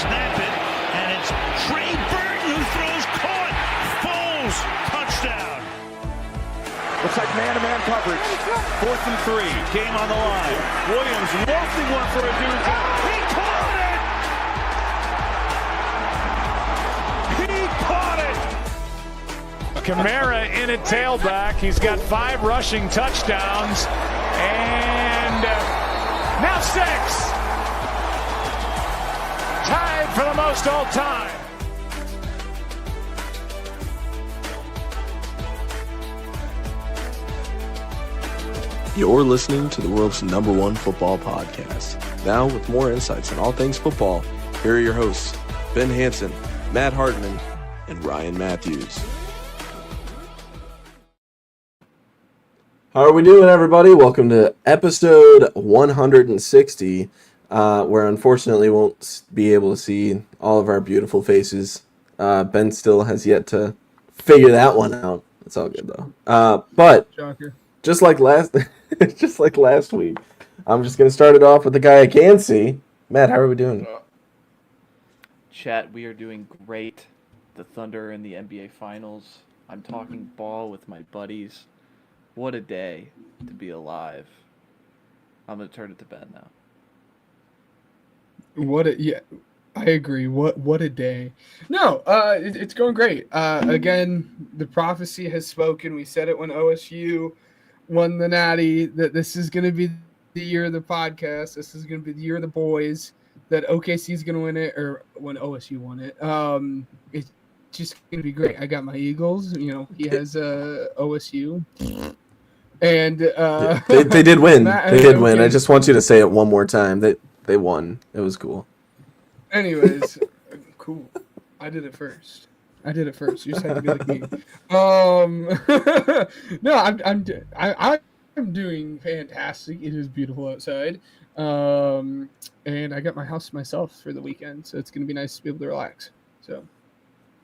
snap it, and it's Trey Burton who throws caught. Foles, touchdown. Looks like man-to-man coverage. 4th and 3. Game on the line. Williams loafing one for a doozy. He caught it! He caught it! Kamara in at tailback. He's got 5 rushing touchdowns. And now 6. Tied for the most all time. You're listening to the world's #1 football podcast. Now with more insights on all things football, here are your hosts, Ben Hansen, Matt Hartman, and Ryan Matthews. How are we doing, everybody? Welcome to episode 160, where unfortunately won't be able to see all of our beautiful faces. Ben still has yet to figure that one out. It's all good, though. But Shocker. Just like last week, I'm just going to start it off with the guy I can see. Matt, how are we doing? Chat, we are doing great. The Thunder in the NBA Finals. I'm talking ball with my buddies. What a day to be alive. I'm going to turn it to Ben now. I agree. What a day. No, it's going great. Again, the prophecy has spoken. We said it when OSU won the Natty, that this is going to be the year of the podcast. This is going to be the year of the boys, that OKC is going to win it, or when OSU won it. It's just going to be great. I got my Eagles. You know, he has OSU. And they did win. They did win. I just want you to say it one more time. They won. It was cool. Anyways, cool. I did it first. You just had to be like me. No, I'm doing fantastic. It is beautiful outside. And I got my house to myself for the weekend, so it's gonna be nice to be able to relax. So,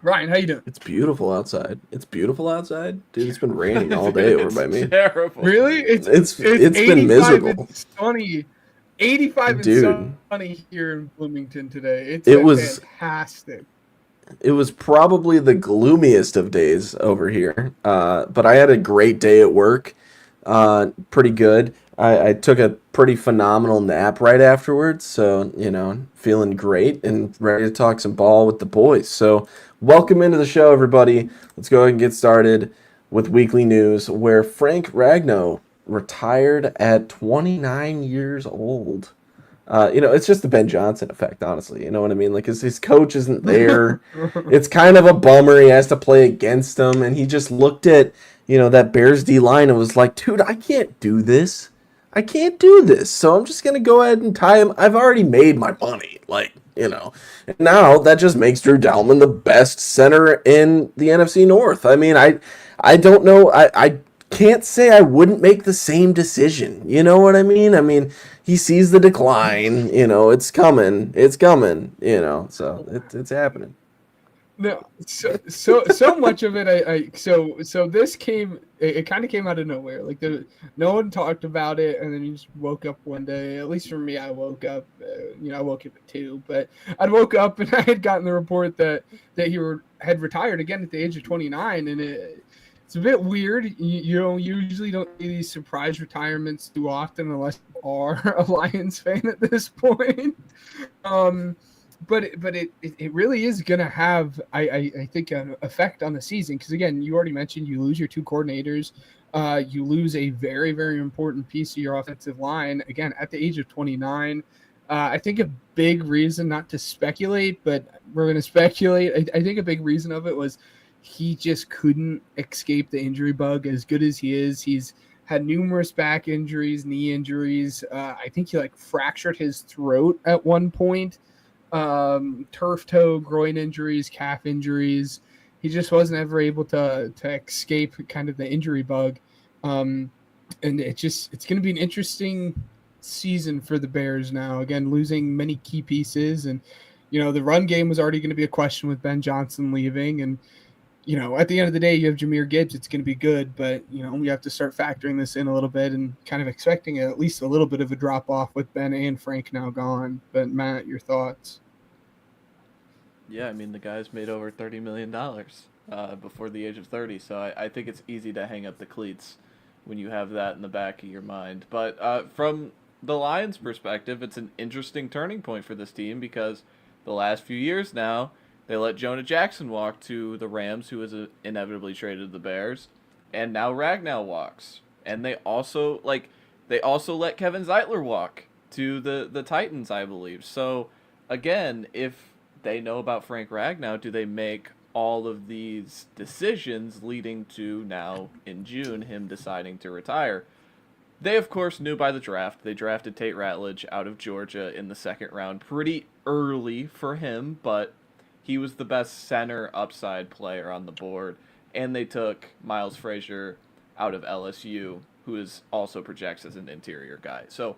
Ryan, how you doing? It's beautiful outside. Dude, it's been raining all day over by me. Terrible. Really? It's been miserable. And sunny. 85 Dude. and sunny here in Bloomington today. It was fantastic. It was probably the gloomiest of days over here, but I had a great day at work, pretty good. I took a pretty phenomenal nap right afterwards, so, feeling great and ready to talk some ball with the boys. So welcome into the show, everybody. Let's go ahead and get started with weekly news, where Frank Ragnow retired at 29 years old. It's just the Ben Johnson effect, honestly. You know what I mean? Like, his coach isn't there. It's kind of a bummer. He has to play against him. And he just looked at, that Bears D-line and was like, dude, I can't do this. So I'm just going to go ahead and tie him. I've already made my money. And now that just makes Drew Dalman the best center in the NFC North. I mean, I don't know. I can't say I wouldn't make the same decision. You know what I mean? I mean, he sees the decline, it's coming, so it's happening. No, so much of it, so this it kind of came out of nowhere. Like, no one talked about it, and then you just woke up one day. At least for me, I woke up, I woke up at 2, but I woke up and I had gotten the report that he had retired again at the age of 29, and it's a bit weird. You usually don't see these surprise retirements too often unless you are a Lions fan at this point. But it really is going to have, I think, an effect on the season. Because, again, you already mentioned you lose your 2 coordinators. You lose a very, very important piece of your offensive line, again, at the age of 29. I think a big reason, not to speculate, but we're going to speculate. I think a big reason of it was he just couldn't escape the injury bug. As good as he is, he's had numerous back injuries, knee injuries. I think he fractured his throat at one point. Turf toe, groin injuries, calf injuries. He just wasn't ever able to escape kind of the injury bug. And it's going to be an interesting season for the Bears now. Again, losing many key pieces, and the run game was already going to be a question with Ben Johnson leaving, and at the end of the day, you have Jahmyr Gibbs. It's going to be good, but, we have to start factoring this in a little bit and kind of expecting at least a little bit of a drop-off with Ben and Frank now gone. But, Matt, your thoughts? Yeah, I mean, the guy's made over $30 million before the age of 30, so I think it's easy to hang up the cleats when you have that in the back of your mind. But from the Lions' perspective, it's an interesting turning point for this team because the last few years now, they let Jonah Jackson walk to the Rams, who was inevitably traded to the Bears, and now Ragnow walks. And they also let Kevin Zeitler walk to the Titans, I believe. So again, if they know about Frank Ragnow, do they make all of these decisions leading to now in June him deciding to retire? They, of course, knew by the draft. They drafted Tate Ratledge out of Georgia in the second round pretty early for him, but he was the best center upside player on the board. And they took Miles Frazier out of LSU, who is also projects as an interior guy. So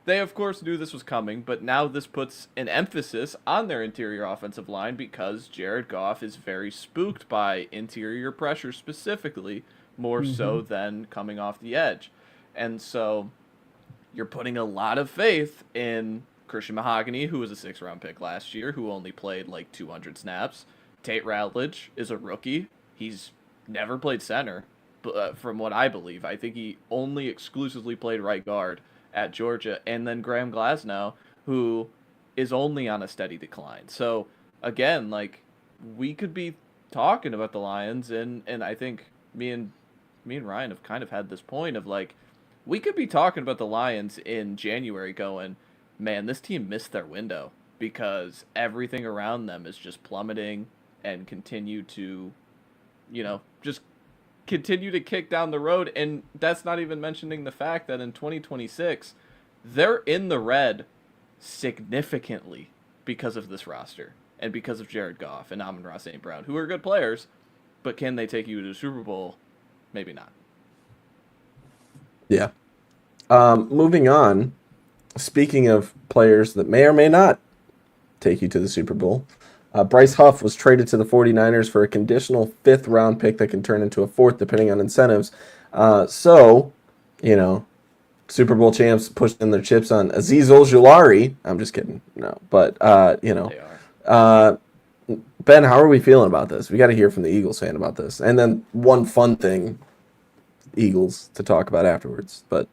they, of course, knew this was coming, but now this puts an emphasis on their interior offensive line because Jared Goff is very spooked by interior pressure specifically, more so than coming off the edge. And so you're putting a lot of faith in Christian Mahogany, who was a sixth-round pick last year, who only played like 200 snaps. Tate Ratledge is a rookie. He's never played center, from what I believe. I think he only exclusively played right guard at Georgia. And then Graham Glasnow, who is only on a steady decline. So, again, like, we could be talking about the Lions, and I think me and Ryan have kind of had this point of, like, we could be talking about the Lions in January going, man, this team missed their window because everything around them is just plummeting and continue to, just continue to kick down the road. And that's not even mentioning the fact that in 2026, they're in the red significantly because of this roster and because of Jared Goff and Amon-Ra St. Brown, who are good players, but can they take you to the Super Bowl? Maybe not. Yeah. Moving on, speaking of players that may or may not take you to the Super Bowl, Bryce Huff was traded to the 49ers for a conditional 5th-round pick that can turn into a 4th depending on incentives. So, Super Bowl champs pushed in their chips on Azeez Ojulari. I'm just kidding. No. But, They are. Ben, how are we feeling about this? We got to hear from the Eagles fan about this. And then one fun thing, Eagles, to talk about afterwards. But,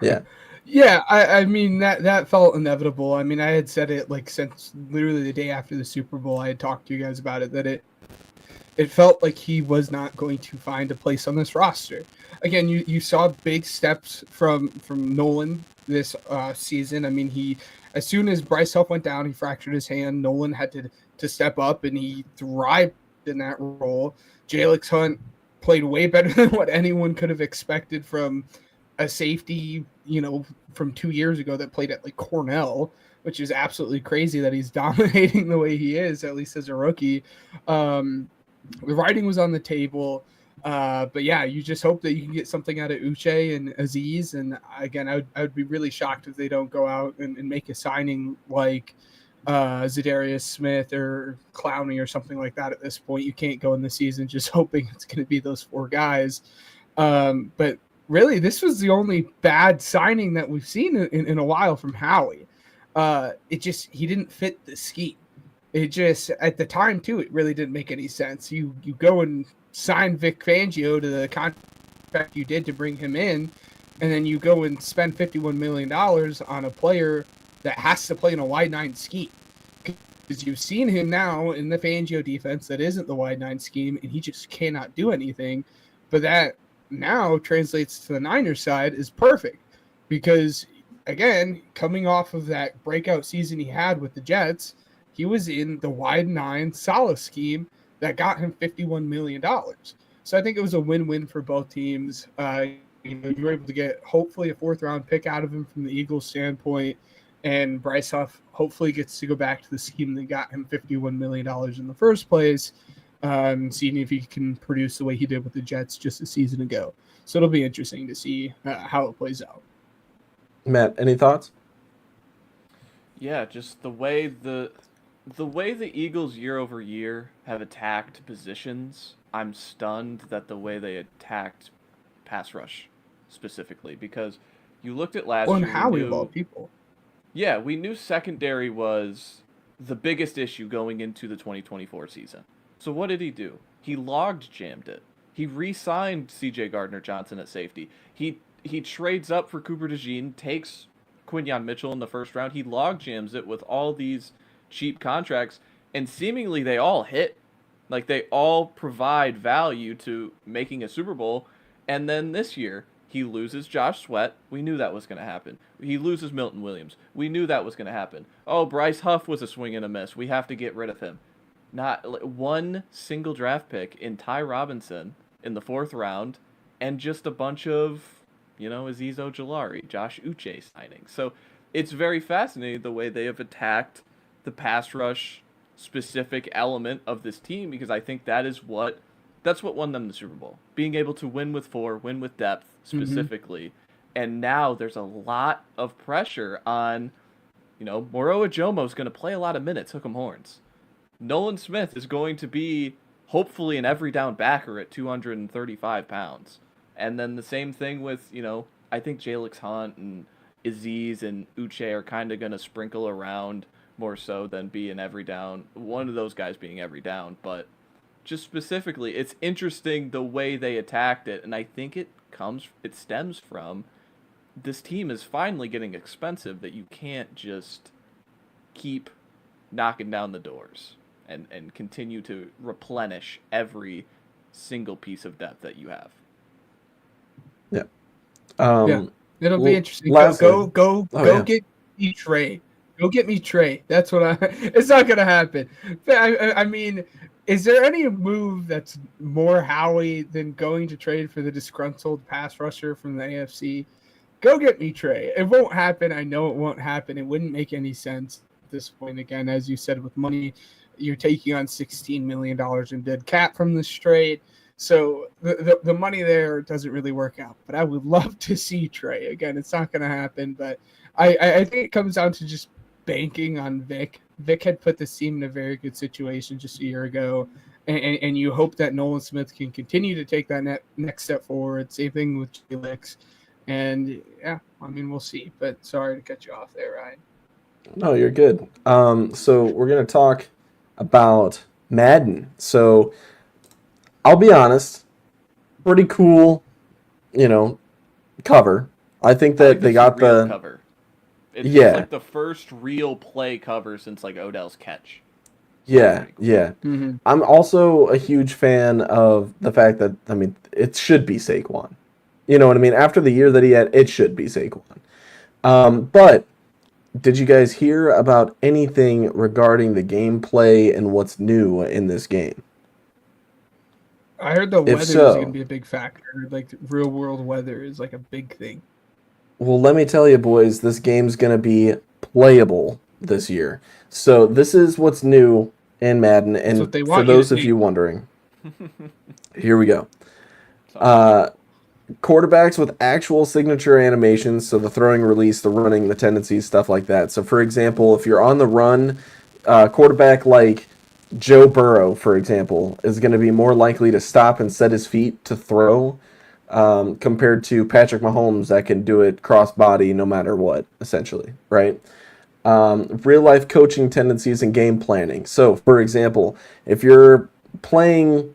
yeah. Yeah, I mean that felt inevitable. I mean, I had said it like since literally the day after the Super Bowl. I had talked to you guys about it that it felt like he was not going to find a place on this roster. Again, you saw big steps from Nolan this season. I mean, as soon as Bryce Huff went down, he fractured his hand. Nolan had to step up, and he thrived in that role. Jalix Hunt played way better than what anyone could have expected from a safety, from 2 years ago that played at like Cornell, which is absolutely crazy that he's dominating the way he is, at least as a rookie. The writing was on the table. But yeah, you just hope that you can get something out of Uche and Azeez. And again, I would be really shocked if they don't go out and make a signing like Zadarius Smith or Clowney or something like that at this point. You can't go in the season just hoping it's going to be those 4 guys. But really, this was the only bad signing that we've seen in a while from Howie. He didn't fit the scheme. It just, at the time, too, it really didn't make any sense. You go and sign Vic Fangio to the contract you did to bring him in, and then you go and spend $51 million on a player that has to play in a wide 9 scheme. Because you've seen him now in the Fangio defense that isn't the wide 9 scheme, and he just cannot do anything. But that now translates to the Niners side is perfect because, again, coming off of that breakout season he had with the Jets, he was in the wide 9 Saleh scheme that got him $51 million. So I think it was a win-win for both teams. You were able to get hopefully a 4th-round pick out of him from the Eagles' standpoint, and Bryce Huff hopefully gets to go back to the scheme that got him $51 million in the first place. Seeing if he can produce the way he did with the Jets just a season ago. So it'll be interesting to see how it plays out. Matt, any thoughts? Yeah, just the way the Eagles year over year have attacked positions, I'm stunned that the way they attacked pass rush specifically, because you looked at last year. And Howie of all people. Yeah, we knew secondary was the biggest issue going into the 2024 season. So what did he do? He logged jammed it. He re-signed C.J. Gardner-Johnson at safety. He trades up for Cooper DeJean, takes Quinyon Mitchell in the first round. He log jams it with all these cheap contracts, and seemingly they all hit. Like, they all provide value to making a Super Bowl. And then this year, he loses Josh Sweat. We knew that was going to happen. He loses Milton Williams. We knew that was going to happen. Oh, Bryce Huff was a swing and a miss. We have to get rid of him. Not one single draft pick in Ty Robinson in the 4th round, and just a bunch of, Azeez Ojulari, Josh Uche signings. So it's very fascinating the way they have attacked the pass rush specific element of this team, because I think that's what won them the Super Bowl. Being able to win with 4, win with depth specifically. And now there's a lot of pressure on, Moro Ajomo is going to play a lot of minutes, hook 'em horns. Nolan Smith is going to be hopefully an every down backer at 235 pounds. And then the same thing with, I think Jalix Hunt and Azeez and Uche are kind of going to sprinkle around more so than be an every down, one of those guys being every down. But just specifically, it's interesting the way they attacked it, and I think it stems from this team is finally getting expensive, that you can't just keep knocking down the doors and continue to replenish every single piece of depth that you have. Yeah. It'll be interesting. Go get me Trey. Go get me Trey. That's what it's not going to happen. I mean, is there any move that's more Howie than going to trade for the disgruntled pass rusher from the AFC? Go get me Trey. It won't happen. I know it won't happen. It wouldn't make any sense at this point. Again, as you said, with money, you're taking on $16 million in dead cap from this trade. So the money there doesn't really work out. But I would love to see Trey. Again, it's not going to happen. But I think it comes down to just banking on Vic. Vic had put this team in a very good situation just a year ago, and you hope that Nolan Smith can continue to take that next step forward. Same thing with Jalix, and we'll see. But sorry to cut you off there, Ryan. No, you're good. So we're gonna talk about Madden. So I'll be honest, pretty cool, cover. I think that they got the cover. It's like the first real play cover since like Odell's catch. Yeah. Mm-hmm. I'm also a huge fan of the fact that, it should be Saquon. You know what I mean? After the year that he had, it should be Saquon. But did you guys hear about anything regarding the gameplay and what's new in this game? I heard the weather is going to be a big factor. Like real world weather is like a big thing. Well, let me tell you, boys, this game's going to be playable this year. So this is what's new in Madden. And for those of you wondering, here we go. Quarterbacks with actual signature animations, so the throwing, release, the running, the tendencies, stuff like that. So, for example, if you're on the run, quarterback like Joe Burrow, for example, is going to be more likely to stop and set his feet to throw compared to Patrick Mahomes that can do it cross-body no matter what, essentially, right? Real-life coaching tendencies and game planning. So, for example, if you're playing,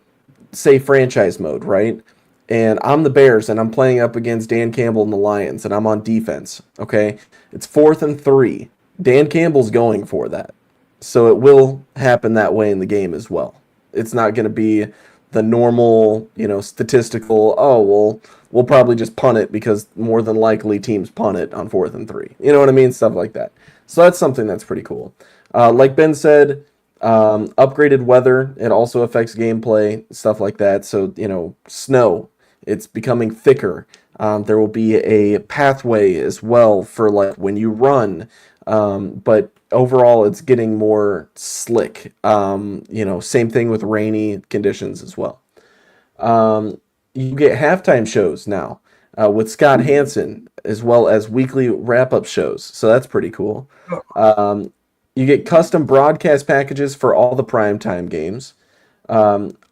say, franchise mode, right? And I'm the Bears, and I'm playing up against Dan Campbell and the Lions, and I'm on defense, okay? It's 4th and 3. Dan Campbell's going for that. So it will happen that way in the game as well. It's not going to be the normal, statistical, we'll probably just punt it because more than likely teams punt it on 4th and 3. You know what I mean? Stuff like that. So that's something that's pretty cool. Like Ben said, upgraded weather, it also affects gameplay, stuff like that. So, snow, it's becoming thicker. There will be a pathway as well for like when you run, but overall it's getting more slick. Same thing with rainy conditions as well. You get halftime shows now with Scott Hansen, as well as weekly wrap-up shows. So that's pretty cool. You get custom broadcast packages for all the primetime games.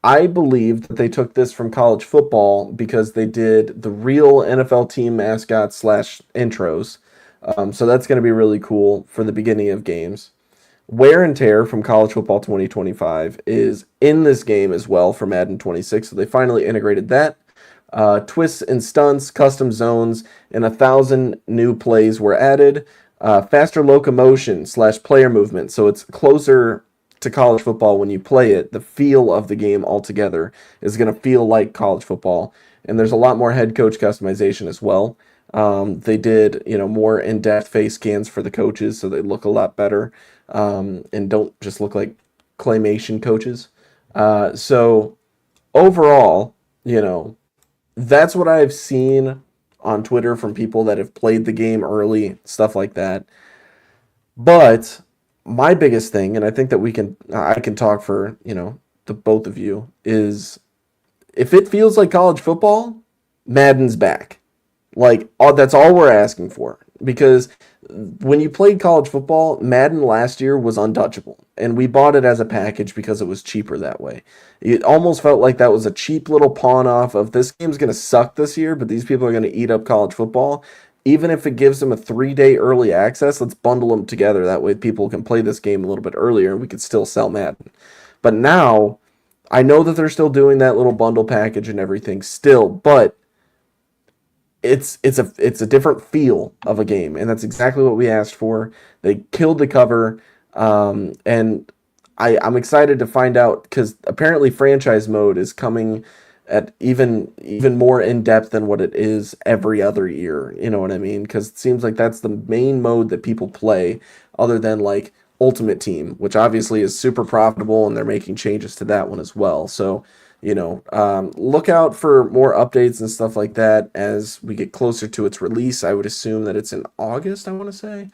I believe that they took this from college football because they did the real NFL team mascots / intros. So that's going to be really cool for the beginning of games. wear and tear from college football 2025 is in this game as well for Madden 26. So they finally integrated that. Twists and stunts, custom zones, and 1,000 new plays were added. Faster locomotion / player movement. So it's closer to college football when you play it. The feel of the game altogether is going to feel like college football. And there's a lot more head coach customization as well. They did, more in-depth face scans for the coaches, so they look a lot better, and don't just look like claymation coaches. So overall, that's what I've seen on Twitter from people that have played the game early, stuff like that. But my biggest thing, and I think that I can talk for, the both of you, is if it feels like college football, Madden's back. Like, that's all we're asking for. Because when you played college football, Madden last year was untouchable. And we bought it as a package because it was cheaper that way. It almost felt like that was a cheap little pawn off of this game's going to suck this year, but these people are going to eat up college football. Even if it gives them a 3-day early access, let's bundle them together. That way people can play this game a little bit earlier and we could still sell Madden. But now, I know that they're still doing that little bundle package and everything still, but it's a different feel of a game, and that's exactly what we asked for. They killed the cover, and I'm excited to find out, because apparently franchise mode is coming at even more in depth than what it is every other year. You know what I mean? Because it seems like that's the main mode that people play, other than like Ultimate Team, which obviously is super profitable, and they're making changes to that one as well. So, look out for more updates and stuff like that as we get closer to its release. I would assume that it's in August, I want to say.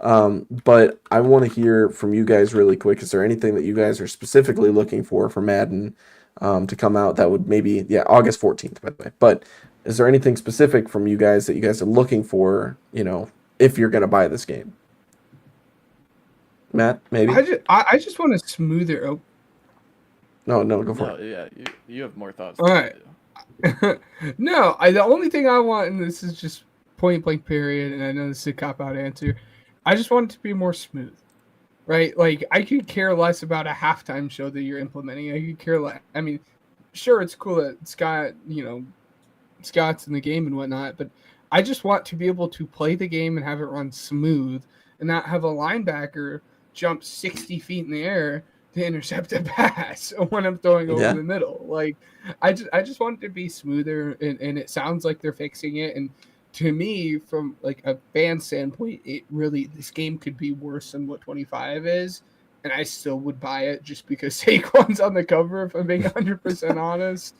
But I want to hear from you guys really quick. Is there anything that you guys are specifically looking for Madden to come out that would maybe, August 14th, by the way. But is there anything specific from you guys that you guys are looking for, if you're going to buy this game? Matt, maybe? I just want a smoother. Oh. No, go for it. Yeah, you have more thoughts. All right. No, the only thing I want, and this is just point blank period, and I know this is a cop-out answer, I just want it to be more smooth, right? Like, I could care less about a halftime show that you're implementing. I could care less. I mean, sure, it's cool that Scott's in the game and whatnot, but I just want to be able to play the game and have it run smooth and not have a linebacker jump 60 feet in the air to intercept a pass when I'm throwing over the middle. Like, I just want it to be smoother, and it sounds like they're fixing it. And to me, from like a fan standpoint, this game could be worse than what 25 is, and I still would buy it just because Saquon's on the cover, if I'm being 100% honest.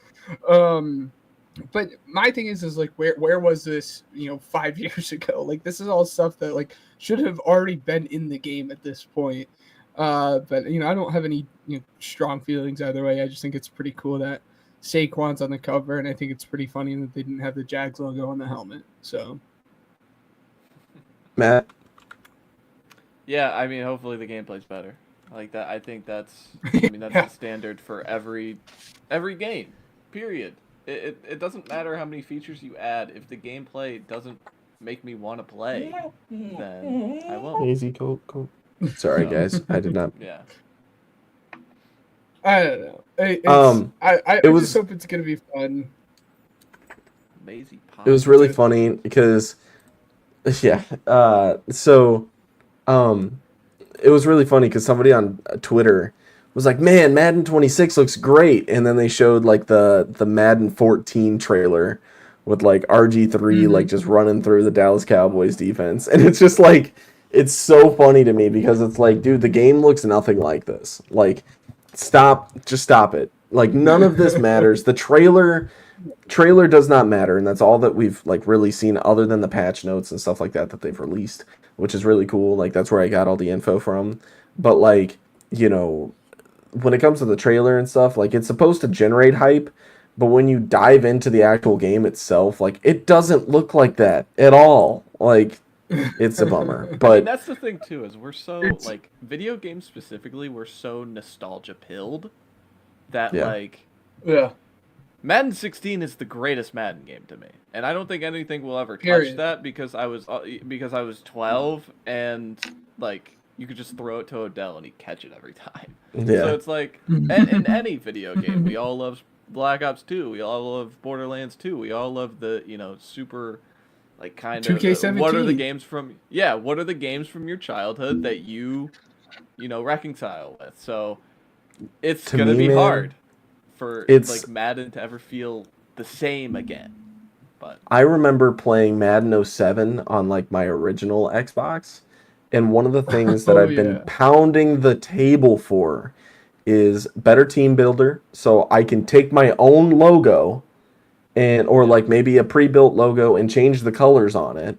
But my thing is like, where was this, 5 years ago? Like, this is all stuff that like should have already been in the game at this point. But I don't have any strong feelings either way. I just think it's pretty cool that Saquon's on the cover, and I think it's pretty funny that they didn't have the Jags logo on the helmet. So, Matt? Yeah, I mean, hopefully the gameplay's better. Like that, I think that's the standard for every game. Period. It doesn't matter how many features you add. If the gameplay doesn't make me want to play, then I won't. Easy, go. Sorry, guys. I did not. Yeah. I don't know. I just hope it's gonna be fun. Lazy pop. It was really funny because, it was really funny because somebody on Twitter was like, "Man, Madden 26 looks great," and then they showed like the Madden 14 trailer with like RG3 like just running through the Dallas Cowboys defense, and it's just like. It's so funny to me because it's like, dude, the game looks nothing like this. Like, just stop it. Like, none of this matters. The trailer does not matter, and that's all that we've like really seen other than the patch notes and stuff like that they've released, which is really cool. Like, that's where I got all the info from. But like, when it comes to the trailer and stuff, like, it's supposed to generate hype, but when you dive into the actual game itself, like, it doesn't look like that at all. Like, it's a bummer. But I mean, that's the thing too, is we're so like video games specifically, we're so nostalgia pilled that Madden 16 is the greatest Madden game to me, and I don't think anything will ever touch that because I was 12 and like you could just throw it to Odell and he'd catch it every time. Yeah. So it's like, in any video game, we all love Black Ops 2. We all love Borderlands 2. We all love the, super, like, kind of... 2K17. What are the games from... Yeah, what are the games from your childhood that you reconcile with? So it's going to be hard for, like, Madden to ever feel the same again. But I remember playing Madden 07 on, like, my original Xbox, and one of the things that I've been pounding the table for is better team builder, so I can take my own logo or like maybe a pre-built logo and change the colors on it,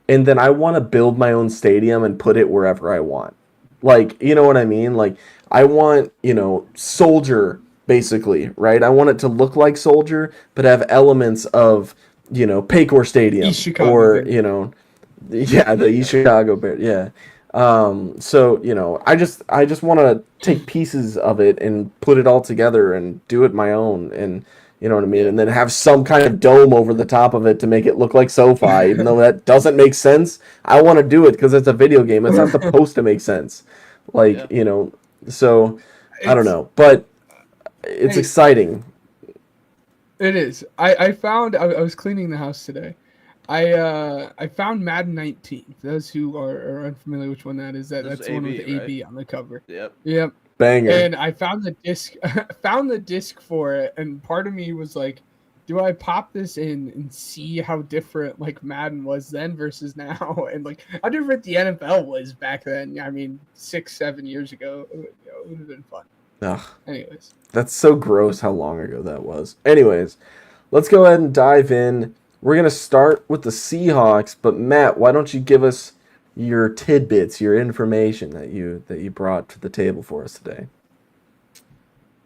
and then I want to build my own stadium and put it wherever I want. Like, you know what I mean? Like, I want, Soldier, basically, right? I want it to look like Soldier, but have elements of, Paycor Stadium, East Chicago, or, the East Chicago Bears, yeah. So, I just want to take pieces of it and put it all together and do it my own, and you know what I mean? And then have some kind of dome over the top of it to make it look like SoFi, even though that doesn't make sense. I want to do it because it's a video game. It's not supposed to make sense. Like, so I don't know, but it's exciting. It is. I found, I was cleaning the house today. I found Madden 19. For those who are unfamiliar which one that is, that's the one with AB on the cover. Yep. Banger. And I found the disc for it, and part of me was like, do I pop this in and see how different like Madden was then versus now, and like how different the NFL was back then? I mean, 6-7 years ago, it would have been fun. Ugh. Anyways, that's so gross how long ago that was. Anyways, let's go ahead and dive in. We're going to start with the Seahawks, but Matt, why don't you give us your tidbits, your information that you brought to the table for us today?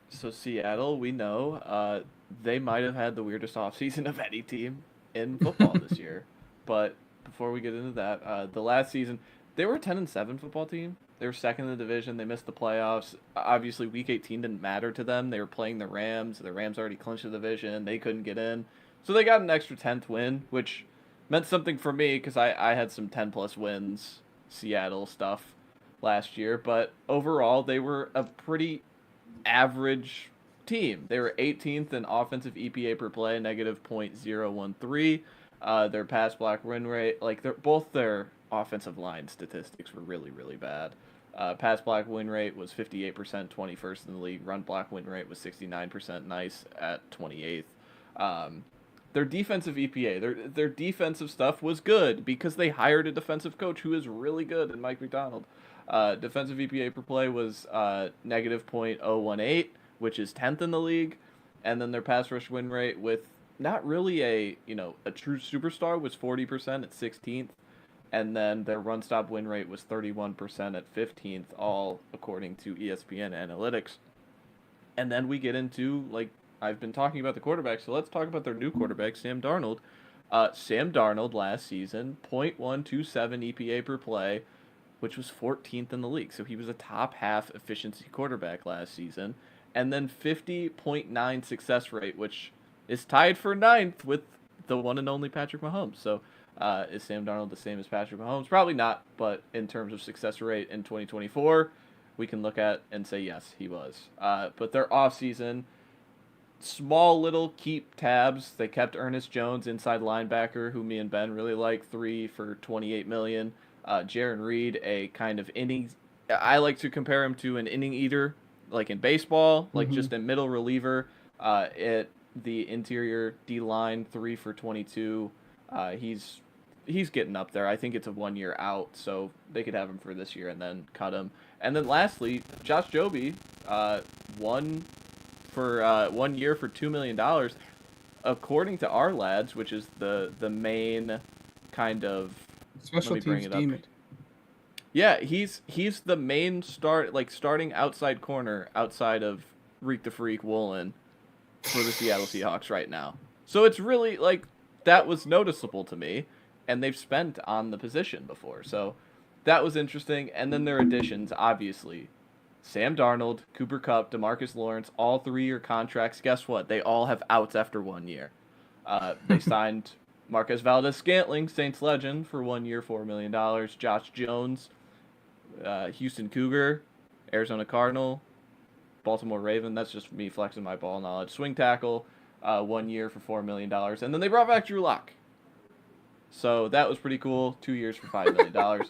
So Seattle, we know, they might have had the weirdest offseason of any team in football this year. But before we get into that, the last season, they were a 10-7 football team. They were second in the division. They missed the playoffs. Obviously, Week 18 didn't matter to them. They were playing the Rams. The Rams already clinched the division. They couldn't get in. So they got an extra 10th win, which meant something for me because I had some 10-plus wins, Seattle stuff, last year. But overall, they were a pretty average team. They were 18th in offensive EPA per play, negative .013. Their pass block win rate, both their offensive line statistics were really, really bad. Pass block win rate was 58%, 21st in the league. Run block win rate was 69%, nice at 28th. Their defensive EPA, their defensive stuff was good because they hired a defensive coach who is really good in Mike McDonald. Defensive EPA per play was negative .018, which is 10th in the league. And then their pass rush win rate with not really a true superstar was 40% at 16th. And then their run stop win rate was 31% at 15th, all according to ESPN analytics. And then we get into, I've been talking about the quarterback, so let's talk about their new quarterback, Sam Darnold. Sam Darnold last season, .127 EPA per play, which was 14th in the league. So he was a top half efficiency quarterback last season. And then 50.9 success rate, which is tied for 9th with the one and only Patrick Mahomes. So is Sam Darnold the same as Patrick Mahomes? Probably not, but in terms of success rate in 2024, we can look at and say yes, he was. But their offseason, small little keep tabs. They kept Ernest Jones, inside linebacker, who me and Ben really like, 3 for $28 million. Jaron Reed, a kind of inning. I like to compare him to an inning eater, like in baseball, just a middle reliever. At the interior D line, 3 for 22. He's getting up there. I think it's a 1 year out, so they could have him for this year and then cut him. And then lastly, Josh Jobe, 1 year for $2 million. According to our lads, which is the main kind of special teams demon. Yeah, he's the main starting outside corner outside of Reek the Freak Woolen for the Seattle Seahawks right now. So it's really that was noticeable to me, and they've spent on the position before. So that was interesting. And then their additions, obviously. Sam Darnold, Cooper Kupp, DeMarcus Lawrence, all 3-year contracts. Guess what? They all have outs after 1 year. They signed Marquez Valdez-Scantling, Saints legend, for 1 year, $4 million. Josh Jones, Houston Cougar, Arizona Cardinal, Baltimore Raven. That's just me flexing my ball knowledge. Swing tackle, 1 year for $4 million. And then they brought back Drew Lock. So that was pretty cool. 2 years for $5 million.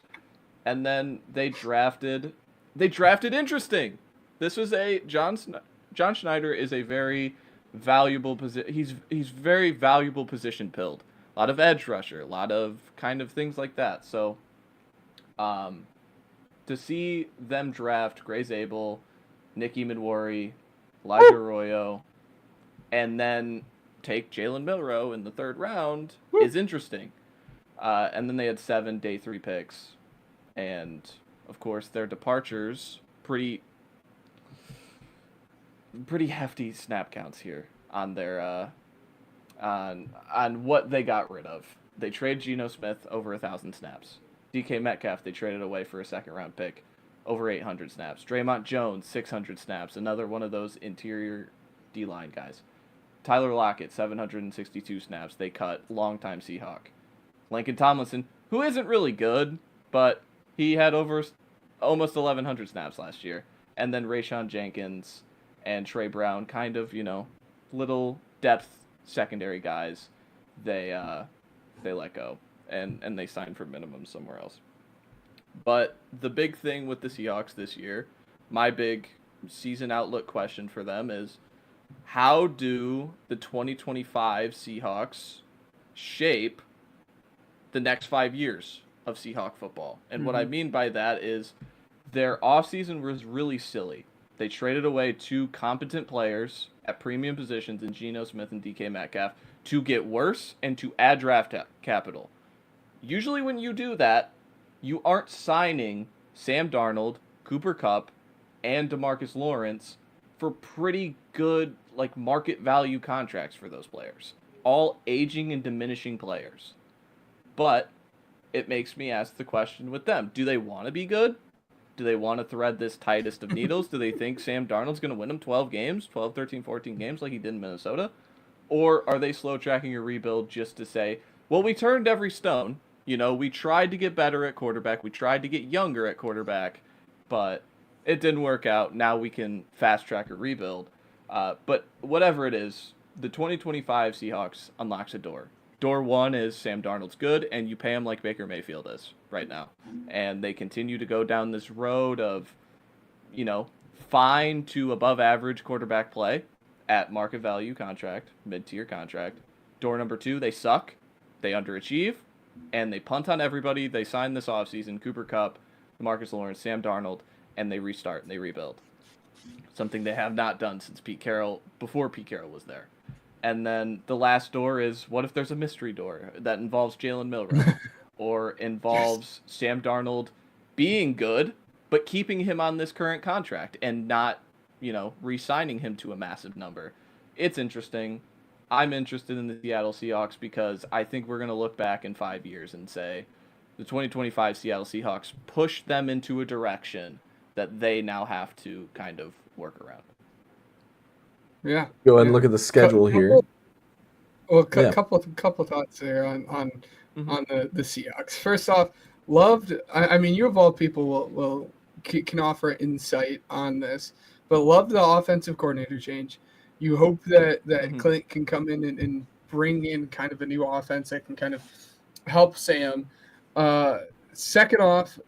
And then they drafted interesting. This was John Schneider is a very valuable position. He's very valuable position pilled. A lot of edge rusher, a lot of kind of things like that. So to see them draft Gray Zabel, Nick Emanwari, Elijah Arroyo, and then take Jalen Milroe in the 3rd round is interesting. And then they had 7 day 3 picks. And, of course, their departures, pretty hefty snap counts here on their on what they got rid of. They traded Geno Smith over 1,000 snaps. DK Metcalf, they traded away for a 2nd-round pick, over 800 snaps. Draymond Jones, 600 snaps, another one of those interior D-line guys. Tyler Lockett, 762 snaps. They cut longtime Seahawk. Lincoln Tomlinson, who isn't really good, but he had over almost 1,100 snaps last year. And then Rayshawn Jenkins and Trey Brown, kind of, little depth secondary guys, they let go. And they signed for minimum somewhere else. But the big thing with the Seahawks this year, my big season outlook question for them is, how do the 2025 Seahawks shape the next 5 years of Seahawk football? And what I mean by that is their offseason was really silly. They traded away 2 competent players at premium positions in Geno Smith and DK Metcalf to get worse and to add draft capital. Usually when you do that, you aren't signing Sam Darnold, Cooper Kupp, and DeMarcus Lawrence for pretty good market value contracts for those players. All aging and diminishing players. But it makes me ask the question with them. Do they want to be good? Do they want to thread this tightest of needles? Do they think Sam Darnold's going to win them 12 games, 12, 13, 14 games like he did in Minnesota? Or are they slow tracking a rebuild just to say, well, we turned every stone. We tried to get better at quarterback. We tried to get younger at quarterback, but it didn't work out. Now we can fast track a rebuild. But whatever it is, the 2025 Seahawks unlocks a door. Door 1 is Sam Darnold's good, and you pay him like Baker Mayfield is right now. And they continue to go down this road of, fine to above average quarterback play at market value contract, mid-tier contract. Door number 2, they suck, they underachieve, and they punt on everybody. They sign this offseason, Cooper Kupp, Marcus Lawrence, Sam Darnold, and they restart and they rebuild. Something they have not done since before Pete Carroll was there. And then the last door is, what if there's a mystery door that involves Jalen Milroe or involves Sam Darnold being good, but keeping him on this current contract and not, re-signing him to a massive number. It's interesting. I'm interested in the Seattle Seahawks because I think we're going to look back in 5 years and say the 2025 Seattle Seahawks pushed them into a direction that they now have to kind of work around. Yeah. Go ahead and look at the schedule here. Well, couple thoughts there on the Seahawks. First off, loved. I mean, you of all people can offer insight on this, but love the offensive coordinator change. You hope that Clint can come in and bring in kind of a new offense that can kind of help Sam. Second off,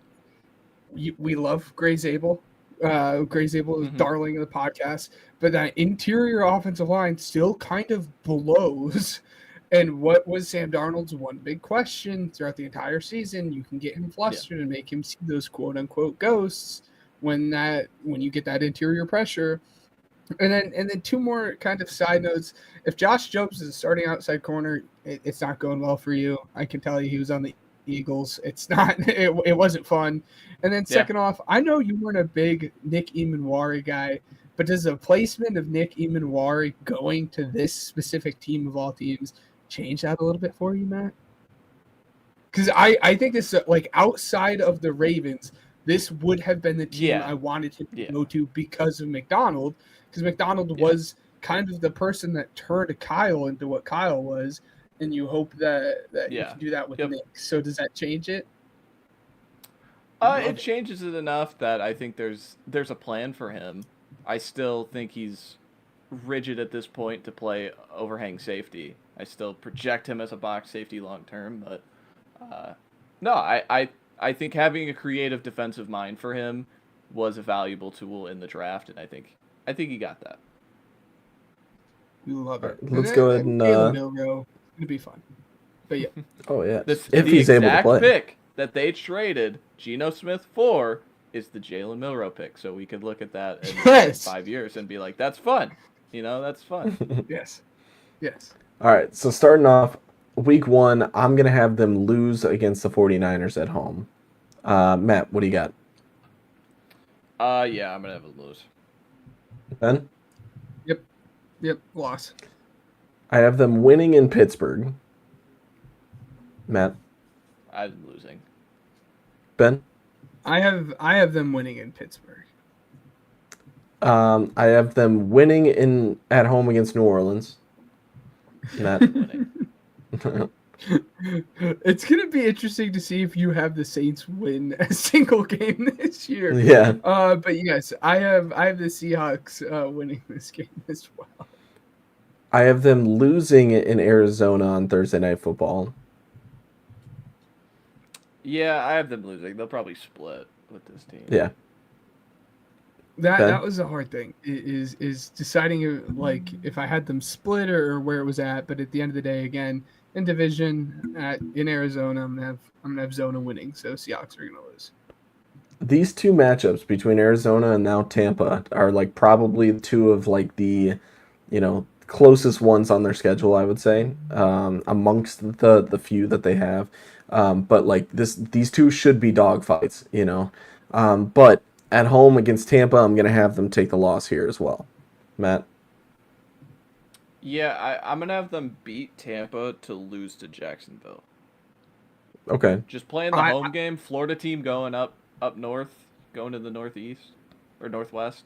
we love Gray Zabel. Gray Zabel is darling of the podcast, but that interior offensive line still kind of blows. And what was Sam Darnold's one big question throughout the entire season? You can get him flustered and make him see those quote unquote ghosts when you get that interior pressure. And then 2 more kind of side notes. If Josh Jacobs is starting outside corner, it's not going well for you. I can tell you he was on the Eagles. It's not. It wasn't fun. And then second off, I know you weren't a big Nick Emanwari guy, but does the placement of Nick Emanwari going to this specific team of all teams change that a little bit for you, Matt? Because I think this outside of the Ravens, this would have been the team I wanted him to go to because of McDonald. Because McDonald was kind of the person that turned Kyle into what Kyle was, and you hope that you can do that with Nick. So does that change it? It changes it enough that I think there's a plan for him. I still think he's rigid at this point to play overhang safety. I still project him as a box safety long term, but no, I think having a creative defensive mind for him was a valuable tool in the draft, and I think he got that. We love it. Let's go ahead and Jalen Milroe, it'll be fun. But yeah, oh yeah, If if the he's able to exact play. pick that they traded Geno Smith for is the Jalen Milroe pick, so we could look at that in Yes. 5 years and be like, that's fun. That's fun. yes. All right, so starting off week 1, I'm going to have them lose against the 49ers at home. Matt, what do you got? Yeah, I'm gonna have them lose. Ben? Yep. Loss. I have them winning in Pittsburgh. Matt? I'm losing. Ben? I have them winning in Pittsburgh. I have them winning at home against New Orleans. Matt? Winning. It's gonna be interesting to see if you have the Saints win a single game this year. Yeah. But yes, I have the Seahawks winning this game as well. I have them losing in Arizona on Thursday Night Football. Yeah, I have them losing. They'll probably split with this team. Yeah. That Ben? that was a hard thing. Is deciding like if I had them split or where it was at. But at the end of the day, again, in division in Arizona, I'm gonna have Zona winning. So Seahawks are gonna lose. These two matchups between Arizona and now Tampa are like probably two of like the, closest ones on their schedule, I would say, amongst the few that they have. But like these two should be dogfights, But at home against Tampa, I'm gonna have them take the loss here as well. Matt? Yeah, I'm gonna have them beat Tampa to lose to Jacksonville. Okay. Just playing the home game. Florida team going up north, going to the northeast or northwest.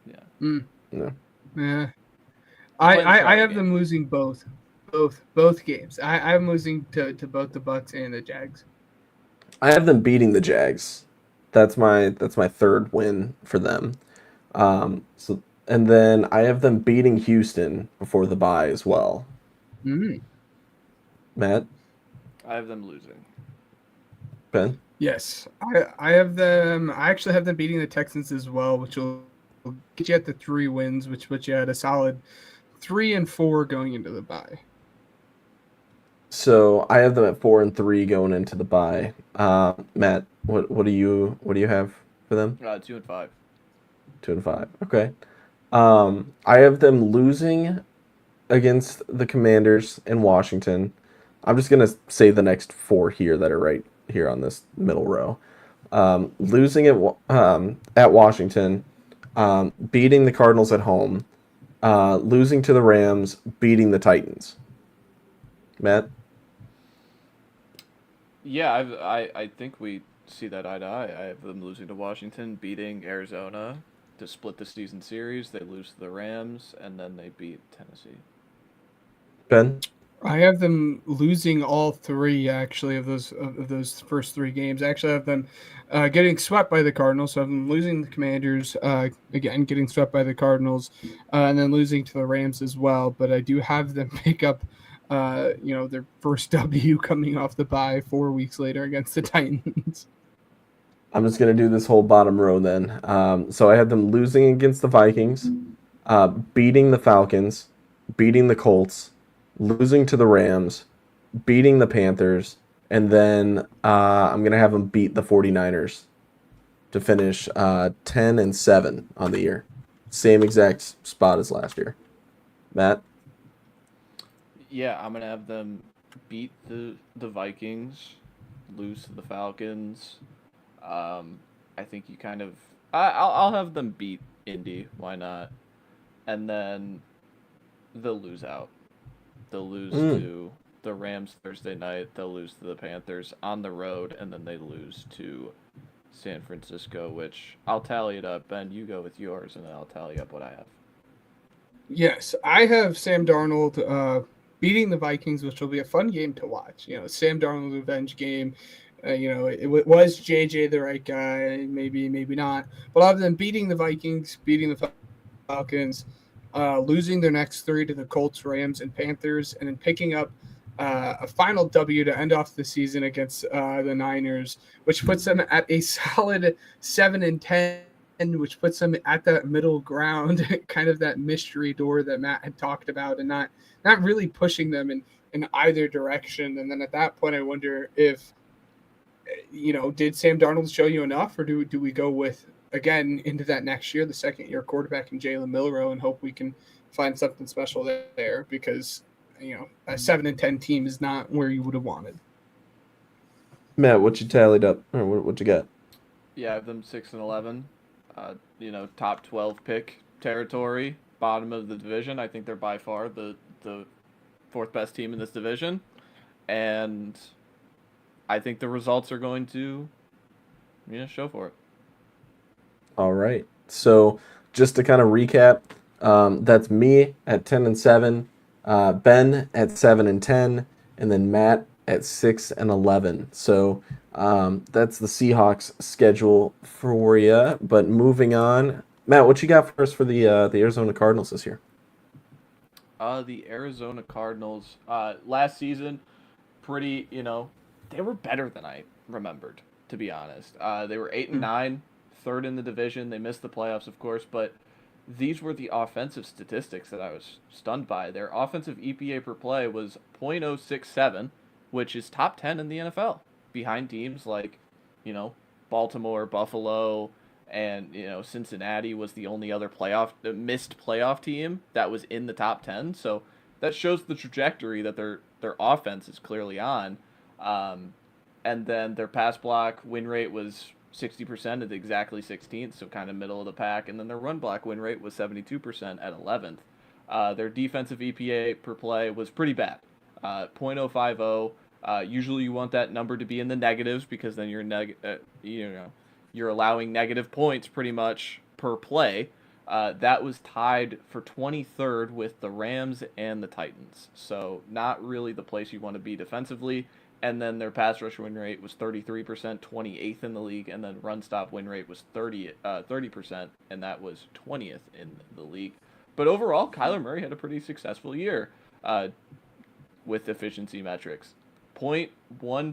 Yeah. No. Yeah. Playing the I Friday have game. them losing both games. I'm losing to both the Bucks and the Jags. I have them beating the Jags. That's my third win for them. And then I have them beating Houston before the bye as well. Mm. Matt? I have them losing. Ben? Yes, I have them. I actually have them beating the Texans as well, which will get you at the 3 wins, which puts you at a solid 3-4 going into the bye. So I have them at 4-3 going into the bye. Matt, what do you have for them? 2-5. 2-5. Okay. I have them losing against the Commanders in Washington. I'm just gonna say the next 4 here that are right here on this middle row. Losing at Washington, beating the Cardinals at home, losing to the Rams, beating the Titans. Matt? Yeah, I think we see that eye to eye. I have them losing to Washington, beating Arizona to split the season series. They lose to the Rams, and then they beat Tennessee. Ben? I have them losing all 3 actually of those first 3 games. I actually have them getting swept by the Cardinals. So I have them losing the Commanders again, getting swept by the Cardinals, and then losing to the Rams as well. But I do have them pick up, their first W coming off the bye 4 weeks later against the Titans. I'm just going to do this whole bottom row then. So I had them losing against the Vikings, beating the Falcons, beating the Colts, losing to the Rams, beating the Panthers, and then I'm going to have them beat the 49ers to finish 10-7 on the year. Same exact spot as last year. Matt? Yeah, I'm gonna have them beat the Vikings, lose to the Falcons. I think you kind of I'll have them beat Indy. Why not? And then they'll lose out. They'll lose to the Rams Thursday night. They'll lose to the Panthers on the road, and then they lose to San Francisco, which I'll tally it up. Ben, you go with yours, and then I'll tally up what I have. Yes, I have Sam Darnold beating the Vikings, which will be a fun game to watch. Sam Darnold revenge game. Was JJ the right guy? Maybe, maybe not. But other than beating the Vikings, beating the Falcons, losing their next 3 to the Colts, Rams, and Panthers, and then picking up a final W to end off the season against the Niners, which puts them at a solid 7-10, which puts them at that middle ground, kind of that mystery door that Matt had talked about, and not really pushing them in either direction. And then at that point, I wonder if, did Sam Darnold show you enough, or do we go with, again, into that next year, the second-year quarterback in Jalen Milroe, and hope we can find something special there? Because a 7-10 team is not where you would have wanted. Matt, what you tallied up, or what you got? Yeah, I have them 6-11. Top 12 pick territory, bottom of the division. I think they're by far the fourth best team in this division, and I think the results are going to, show for it. All right. So just to kind of recap, that's me at 10-7, Ben at 7-10, and then Matt at 6-11. So that's the Seahawks schedule for you. But moving on, Matt, what you got for us for the Arizona Cardinals this year? The Arizona Cardinals last season, pretty, they were better than I remembered, to be honest. They were 8-9, third in the division. They missed the playoffs, of course, but these were the offensive statistics that I was stunned by. Their offensive EPA per play was .067, which is top 10 in the NFL, behind teams like, Baltimore, Buffalo, and Cincinnati was the only other missed playoff team that was in the top 10. So that shows the trajectory that their offense is clearly on. And then their pass block win rate was 60% at exactly 16th, so kind of middle of the pack. And then their run block win rate was 72% at 11th. Their defensive EPA per play was pretty bad, .050. Usually you want that number to be in the negatives, because then you're allowing negative points pretty much per play. That was tied for 23rd with the Rams and the Titans. So not really the place you want to be defensively. And then their pass rush win rate was 33%, 28th in the league. And then run stop win rate was 30%, and that was 20th in the league. But overall, Kyler Murray had a pretty successful year with efficiency metrics. .150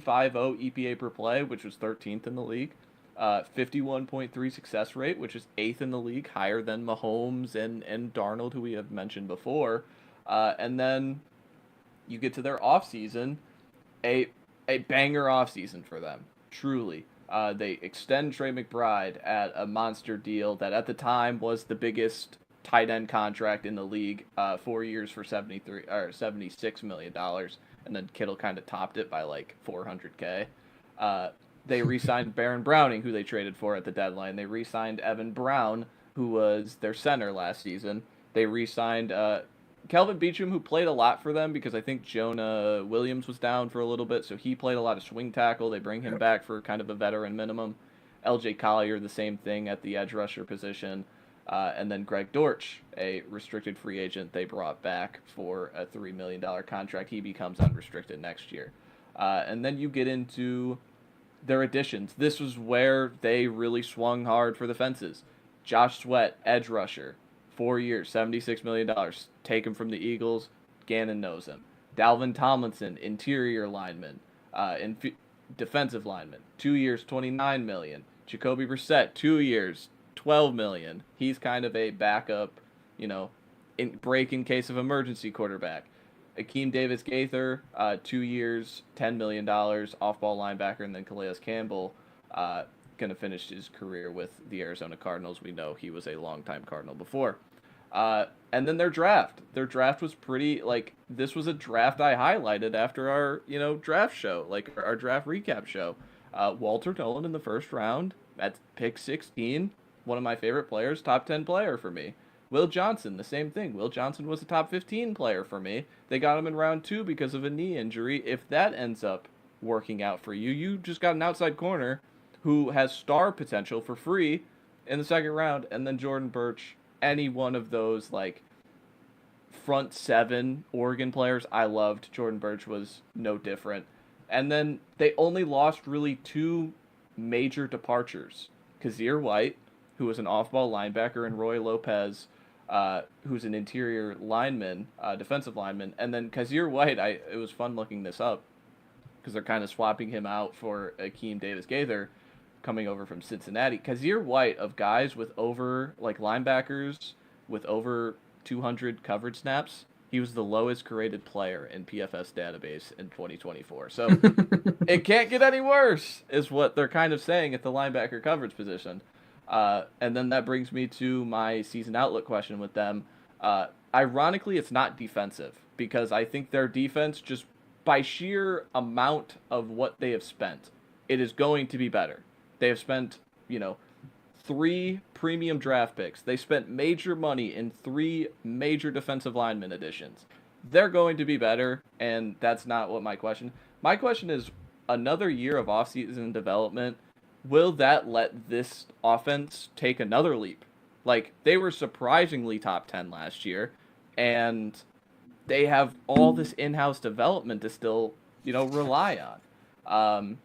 EPA per play, which was 13th in the league. 51.3 success rate, which is 8th in the league, higher than Mahomes and Darnold, who we have mentioned before. And then you get to their offseason, a banger offseason for them, truly. They extend Trey McBride at a monster deal that at the time was the biggest tight end contract in the league, 4 years for $76 million, and then Kittle kind of topped it by like $400K. They re-signed Baron Browning, who they traded for at the deadline. They re-signed Evan Brown, who was their center last season. They re-signed Kelvin Beachum, who played a lot for them because I think Jonah Williams was down for a little bit, so he played a lot of swing tackle. They bring him back for kind of a veteran minimum. LJ Collier, the same thing at the edge rusher position. And then Greg Dortch, a restricted free agent, they brought back for a $3 million contract. He becomes unrestricted next year. And then you get into their additions. This was where they really swung hard for the fences. Josh Sweat, edge rusher, 4 years, $76 million. Take him from the Eagles. Gannon knows him. Dalvin Tomlinson, interior lineman, defensive lineman, 2 years, $29 million. Jacoby Brissett, 2 years, $12 million. He's kind of a backup, break in case of emergency quarterback. Akeem Davis-Gaither, 2 years, $10 million, off-ball linebacker, and then Calais Campbell, going to finish his career with the Arizona Cardinals. We know he was a longtime Cardinal before. And then their draft. Their draft was pretty, this was a draft I highlighted after our, draft show, our draft recap show. Walter Nolan in the first round at pick 16, one of my favorite players, top 10 player for me. Will Johnson, the same thing. Will Johnson was a top 15 player for me. They got him in round 2 because of a knee injury. If that ends up working out for you, you just got an outside corner who has star potential for free in the second round. And then Jordan Birch, any one of those front 7 Oregon players I loved. Jordan Birch was no different. And then they only lost really 2 major departures. Kazir White, who was an off-ball linebacker, and Roy Lopez, who's an interior lineman, defensive lineman. And then Kazir White, it was fun looking this up because they're kind of swapping him out for Akeem Davis-Gaither coming over from Cincinnati. Kazir White, of guys with over, like linebackers with over 200 coverage snaps, he was the lowest graded player in PFS database in 2024. So it can't get any worse, is what they're kind of saying at the linebacker coverage position. And then that brings me to my season outlook question with them. Ironically, it's not defensive, because I think their defense, just by sheer amount of what they have spent, it is going to be better. They have spent, 3 premium draft picks. They spent major money in 3 major defensive lineman additions. They're going to be better, and that's not what my question. My question is, another year of offseason development, will that let this offense take another leap? Like, they were surprisingly top 10 last year, and they have all this in-house development to still, rely on.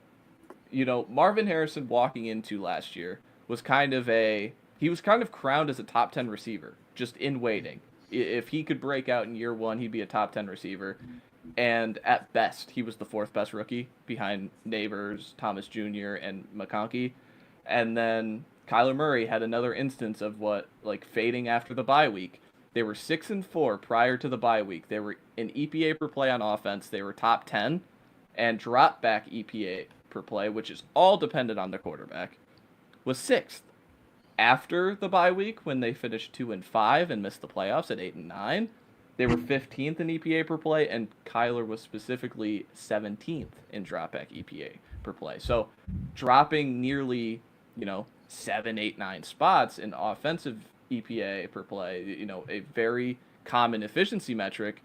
Marvin Harrison walking into last year was kind of crowned as a top 10 receiver, just in waiting. If he could break out in year 1, he'd be a top 10 receiver. And at best, he was the 4th best rookie behind Neighbors, Thomas Jr., and McConkey. And then Kyler Murray had another instance of fading after the bye week. They were 6-4 prior to the bye week. They were in EPA per play on offense. They were top 10, and drop back EPA per play, which is all dependent on the quarterback, was 6th. After the bye week, when they finished 2-5 and missed the playoffs at 8-9, they were 15th in EPA per play, and Kyler was specifically 17th in dropback EPA per play. So dropping nearly, 7, 8, 9 spots in offensive EPA per play, a very common efficiency metric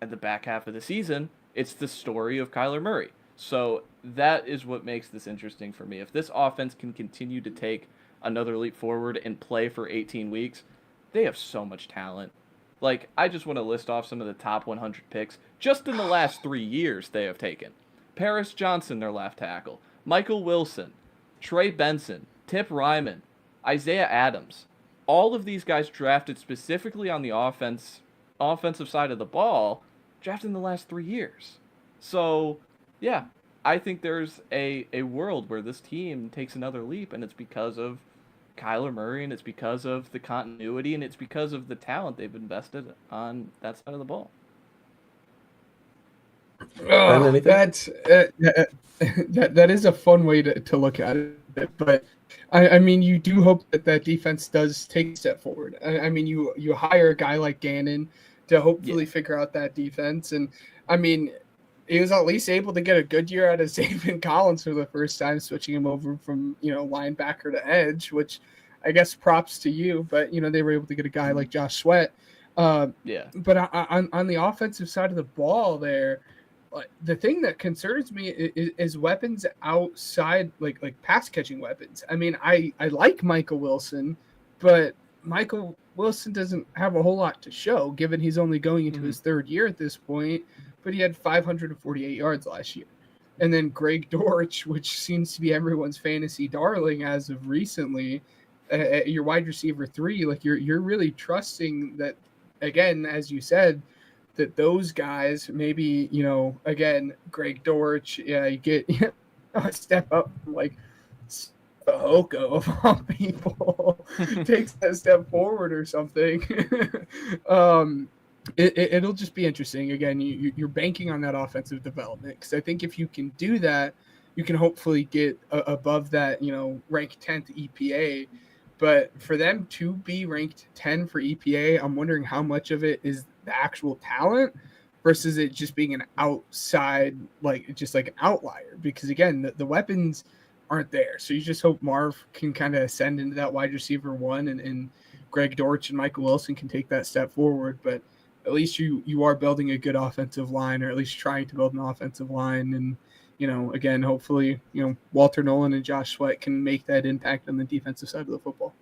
at the back half of the season, it's the story of Kyler Murray. So that is what makes this interesting for me. If this offense can continue to take another leap forward and play for 18 weeks, they have so much talent. I just want to list off some of the top 100 picks just in the last 3 years they have taken. Paris Johnson, their left tackle. Michael Wilson. Trey Benson. Tip Ryman. Isaiah Adams. All of these guys drafted specifically on the offensive side of the ball, drafted in the last 3 years. So, yeah, I think there's a world where this team takes another leap, and it's because of Kyler Murray, and it's because of the continuity, and it's because of the talent they've invested on that side of the ball. Oh, that's that is a fun way to look at it, but I mean, you do hope that defense does take a step forward. I mean, you hire a guy like Gannon to hopefully figure out that defense, and I mean, he was at least able to get a good year out of Zaven Collins for the first time, switching him over from linebacker to edge, which I guess props to you. But they were able to get a guy like Josh Sweat. But on the offensive side of the ball, there, the thing that concerns me is weapons outside, like pass catching weapons. I mean, I like Michael Wilson, but Michael Wilson doesn't have a whole lot to show, given he's only going into his 3rd year at this point. But he had 548 yards last year. And then Greg Dortch, which seems to be everyone's fantasy darling as of recently, your wide receiver 3, you're really trusting that, again, as you said, that those guys, maybe, again, Greg Dortch, you get a step up from Hoko of all people takes that step forward or something. It'll just be interesting. Again, you're banking on that offensive development, because I think if you can do that, you can hopefully get above that, ranked 10th EPA. But for them to be ranked 10 for EPA, I'm wondering how much of it is the actual talent versus it just being an outside, just like an outlier. Because again, the weapons aren't there. So you just hope Marv can kind of ascend into that wide receiver 1, and Greg Dortch and Michael Wilson can take that step forward. But at least you are building a good offensive line, or at least trying to build an offensive line. And, again, hopefully, Walter Nolan and Josh Sweat can make that impact on the defensive side of the football.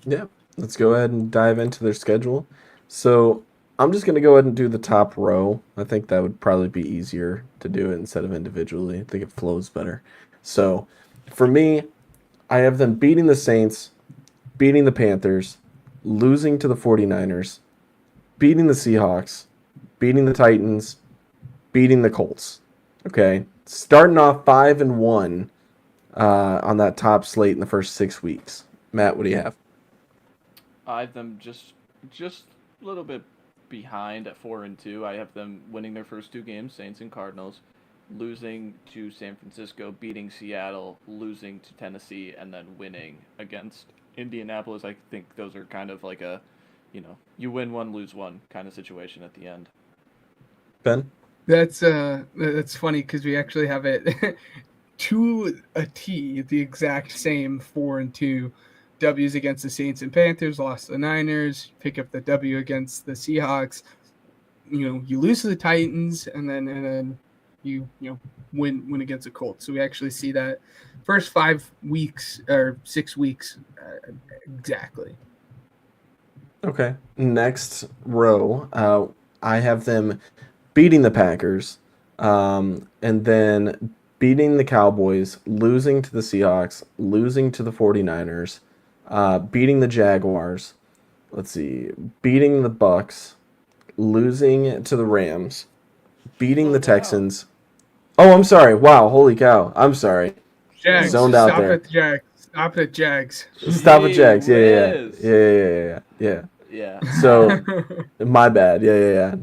Yeah, let's go ahead and dive into their schedule. So I'm just going to go ahead and do the top row. I think that would probably be easier to do it instead of individually. I think it flows better. So, for me, I have them beating the Saints, beating the Panthers, losing to the 49ers, beating the Seahawks, beating the Titans, beating the Colts. Okay? Starting off 5-1 on that top slate in the first 6 weeks. Matt, what do you have? I have them just a little bit behind at 4-2. I have them winning their first 2 games, Saints and Cardinals, losing to San Francisco, beating Seattle, losing to Tennessee, and then winning against Indianapolis. I think those are kind of like a, you win one, lose one kind of situation at the end. Ben? That's funny because we actually have it to a T, the exact same 4-2. W's against the Saints and Panthers, lost to the Niners, pick up the W against the Seahawks. You lose to the Titans, and then you win against the Colts. So we actually see that first 5 weeks or 6 weeks exactly. Okay. Next row, I have them beating the Packers, and then beating the Cowboys, losing to the Seahawks, losing to the 49ers, beating the Jaguars, beating the Bucks, losing to the Rams, beating the Texans. Oh, I'm sorry. Wow, holy cow. I'm sorry. Jags, Zoned out there. Stop at Jags. Stop at Jags. Yeah. Yeah. So, my bad. Yeah.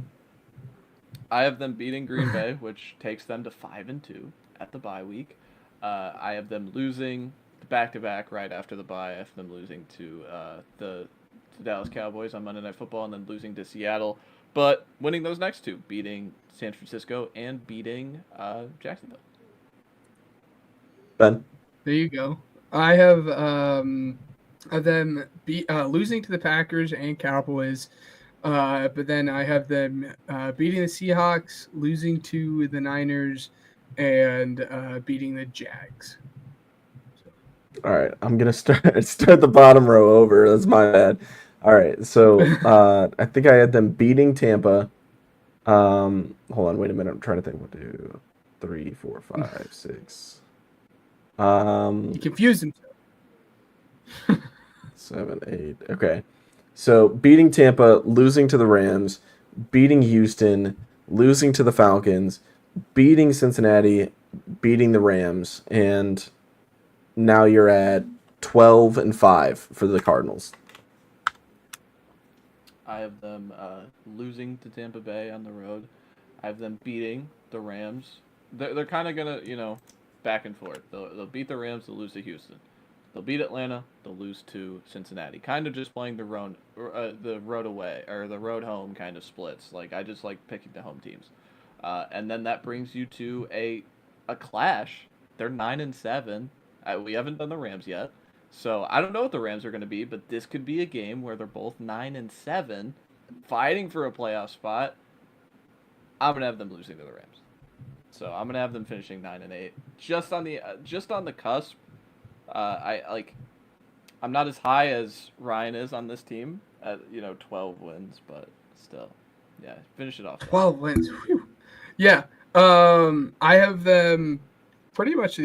I have them beating Green Bay, which takes them to 5-2 at the bye week. I have them losing back-to-back right after the bye. I have them losing to the Dallas Cowboys on Monday Night Football and then losing to Seattle. But winning those next 2, beating San Francisco and beating Jacksonville. Ben? There you go. I have them losing to the Packers and Cowboys. But then I have them beating the Seahawks, losing to the Niners, and beating the Jags. All right, I'm gonna start the bottom row over. That's my bad. All right, so I think I had them beating Tampa. Hold on, wait a minute. I'm trying to think. 1, 2, 3, 4, 5, 6. You confused himself. 7, 8. Okay, so beating Tampa, losing to the Rams, beating Houston, losing to the Falcons, beating Cincinnati, beating the Rams, and now you're at 12-5 for the Cardinals. I have them losing to Tampa Bay on the road. I have them beating the Rams. They're kind of gonna, back and forth. They'll beat the Rams. They'll lose to Houston. They'll beat Atlanta. They'll lose to Cincinnati. Kind of just playing the road away or the road home kind of splits. Like I just like picking the home teams. And then that brings you to a clash. They're 9-7. We haven't done the Rams yet. So I don't know what the Rams are going to be, but this could be a game where they're both 9-7, fighting for a playoff spot. I'm going to have them losing to the Rams. So I'm going to have them finishing 9-8. Just on the cusp. I'm not as high as Ryan is on this team at 12 wins, but still. Yeah, finish it off. 12 wins. Whew. Yeah. I have them pretty much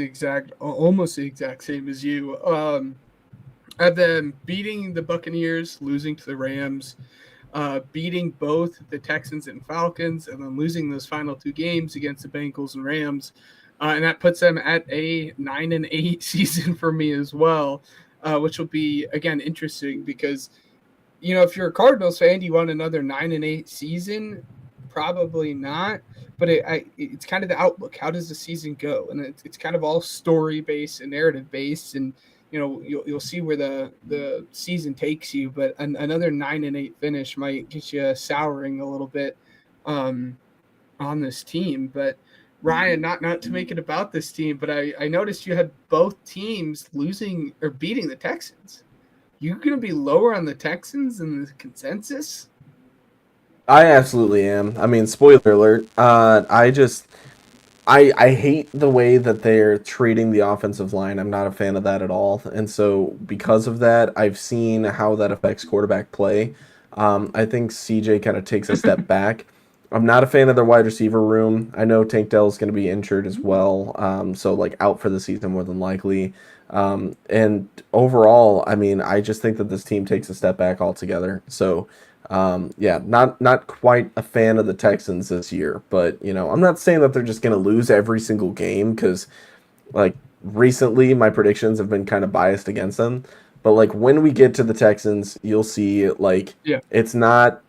almost the exact same as you. I have them beating the Buccaneers, losing to the Rams, beating both the Texans and Falcons, and then losing those final 2 games against the Bengals and Rams. And that puts them at a 9-8 season for me as well, which will be, again, interesting because, if you're a Cardinals fan, do you want another 9-8 season? Probably not. But it's kind of the outlook. How does the season go? And it's kind of all story-based and narrative-based. And, you'll see where the season takes you. But another 9-8 finish might get you souring a little bit on this team. But, Ryan, not to make it about this team, but I noticed you had both teams losing or beating the Texans. You going to be lower on the Texans than the consensus? I absolutely am. I mean, spoiler alert. I hate the way that they're treating the offensive line. I'm not a fan of that at all. And so because of that, I've seen how that affects quarterback play. I think CJ kind of takes a step back. I'm not a fan of their wide receiver room. I know Tank Dell's going to be injured as well, so like out for the season more than likely. And overall, I mean, I just think that this team takes a step back altogether. So, yeah, not quite a fan of the Texans this year, but I'm not saying that they're just going to lose every single game because, like, recently my predictions have been kind of biased against them. But like when we get to the Texans, you'll see like Yeah. it's not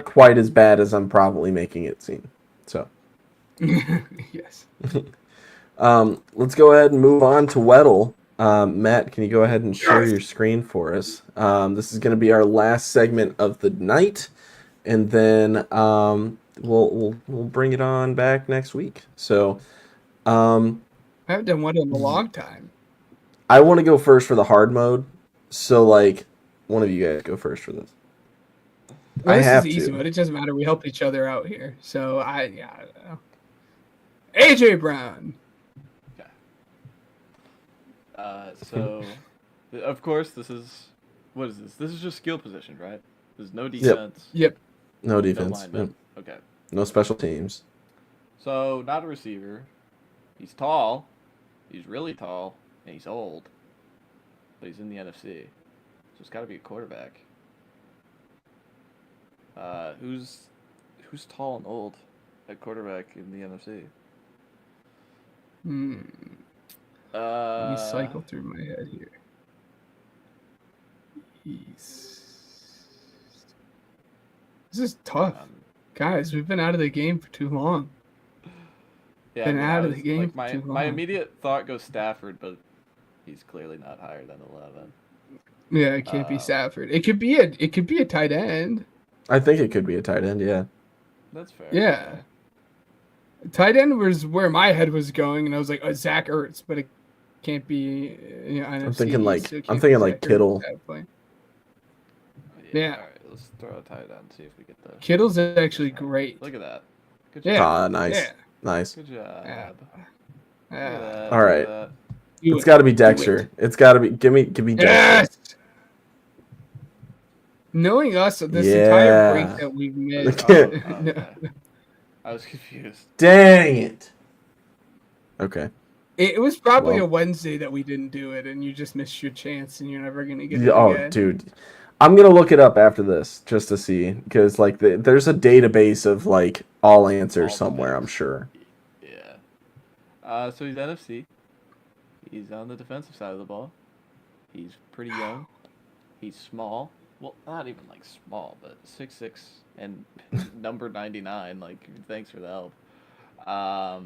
quite as bad as I'm probably making it seem. So Yes. let's go ahead and move on to Weddle. Matt, can you go ahead and share your screen for us? This is going to be our last segment of the night, and then we'll bring it on back next week. So I haven't done one in a long time. I want to go first for the hard mode. So, like, one of you guys go first for this. Well, I have is easy, to. but it doesn't matter. We help each other out here. So, I don't know. AJ Brown. So, of course, what is this? This is just skill position, right? There's no defense. Yep. No No defense. linemen. Okay. No special teams. So, not a receiver. He's tall. He's really tall. And he's old. But he's in the NFC. So it's got to be a quarterback. Who's tall and old at quarterback in the NFC? Let me cycle through my head here. This is tough. Guys, we've been out of the game for too long. Yeah, Been out of the game like, for too long. my immediate thought goes Stafford, but he's clearly not higher than 11. Yeah, it can't be Stafford. It could be a tight end. I think it could be a tight end, yeah. That's fair. Yeah. Tight end was where my head was going, and I was like, Zach Ertz, but it can't be. I'm thinking like Kittle. Yeah. All right, let's throw a tight end, see if we get the. Kittle's actually great. Look at that. Good Yeah. job. Nice. Yeah. Nice. Good job. Yeah. Look at that, All look at right. that. It's got to be Dexter. It's got to be. Give me Dexter. Yes. Knowing us, this entire break that we've missed. Okay. I was confused. Dang it. Okay. It was probably Well. a Wednesday that we didn't do it, and you just missed your chance, and you're never gonna get it Oh, again. dude. I'm gonna look it up after this just to see, because like there's a database of like all answers All somewhere. the I'm sure. Yeah. So he's NFC. He's on the defensive side of the ball. He's pretty young. He's small. Well, not even like small, but 6'6" and number 99. Like, thanks for the help. I